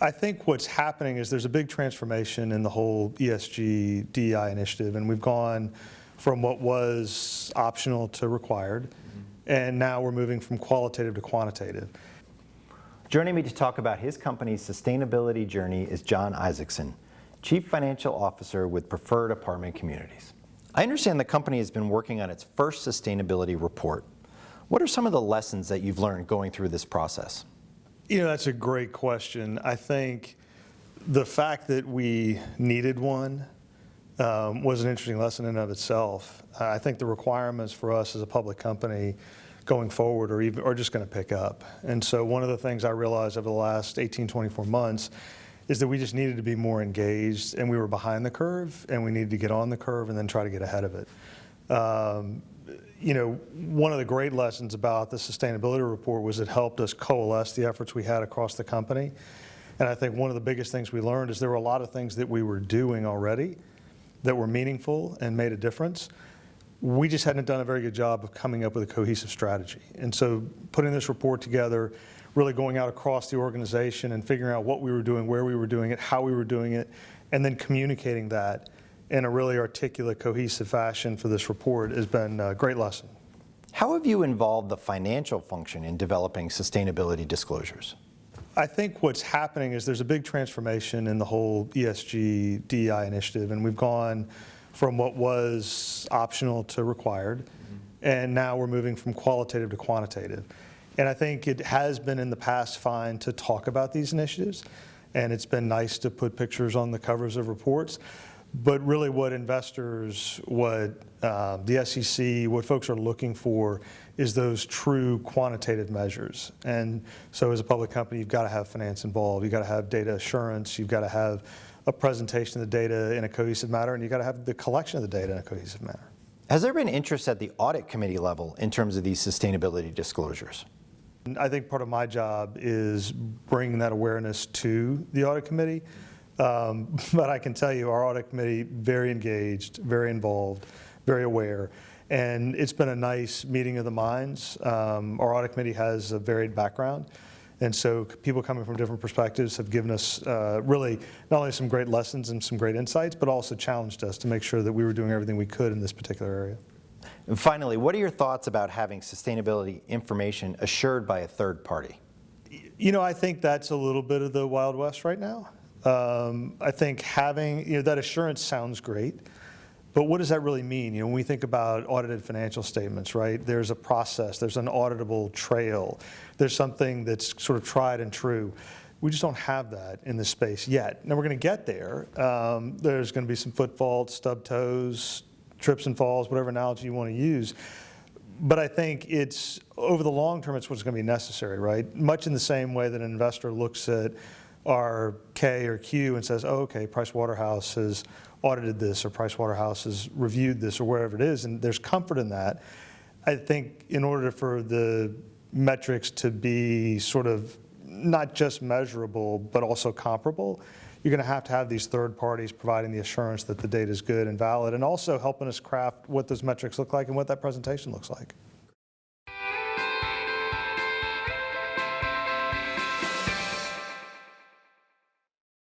I think what's happening is there's a big transformation in the whole ESG DEI initiative, and we've gone from what was optional to required, and now we're moving from qualitative to quantitative. Joining me to talk about his company's sustainability journey is John Isakson, Chief Financial Officer with Preferred Apartment Communities. I understand the company has been working on its first sustainability report. What are some of the lessons that you've learned going through this process? You know, that's a great question. I think the fact that we needed one was an interesting lesson in and of itself. I think the requirements for us as a public company going forward are just going to pick up. And so one of the things I realized over the last 18, 24 months is that we just needed to be more engaged, and we were behind the curve, and we needed to get on the curve and then try to get ahead of it. You know, one of the great lessons about the sustainability report was it helped us coalesce the efforts we had across the company. And I think one of the biggest things we learned is there were a lot of things that we were doing already that were meaningful and made a difference. We just hadn't done a very good job of coming up with a cohesive strategy. And so putting this report together, really going out across the organization and figuring out what we were doing, where we were doing it, how we were doing it, and then communicating that in a really articulate, cohesive fashion for this report has been a great lesson. How have you involved the financial function in developing sustainability disclosures? I think what's happening is there's a big transformation in the whole ESG DEI initiative, and we've gone from what was optional to required, and now we're moving from qualitative to quantitative. And I think it has been in the past fine to talk about these initiatives, and it's been nice to put pictures on the covers of reports. But really what investors, what the SEC, what folks are looking for is those true quantitative measures. And so as a public company, you've got to have finance involved, you've got to have data assurance, you've got to have a presentation of the data in a cohesive manner, and you've got to have the collection of the data in a cohesive manner. Has there been interest at the audit committee level in terms of these sustainability disclosures? I think part of my job is bringing that awareness to the audit committee. But I can tell you our audit committee, very engaged, very involved, very aware. And it's been a nice meeting of the minds. Our audit committee has a varied background. And so people coming from different perspectives have given us really not only some great lessons and some great insights, but also challenged us to make sure that we were doing everything we could in this particular area. And finally, what are your thoughts about having sustainability information assured by a third party? You know, I think that's a little bit of the Wild West right now. I think having, you know, that assurance sounds great, but what does that really mean? You know, when we think about audited financial statements, right, there's a process, there's an auditable trail, there's something that's sort of tried and true. We just don't have that in this space yet. Now we're going to get there. There's going to be some foot faults, stub toes, trips and falls, whatever analogy you want to use. But I think it's, over the long term, it's what's going to be necessary, right? Much in the same way that an investor looks at our K or Q and says, oh, okay, Pricewaterhouse has audited this, or Pricewaterhouse has reviewed this, or wherever it is, and there's comfort in that. I think in order for the metrics to be sort of not just measurable, but also comparable, you're going to have these third parties providing the assurance that the data is good and valid, and also helping us craft what those metrics look like and what that presentation looks like.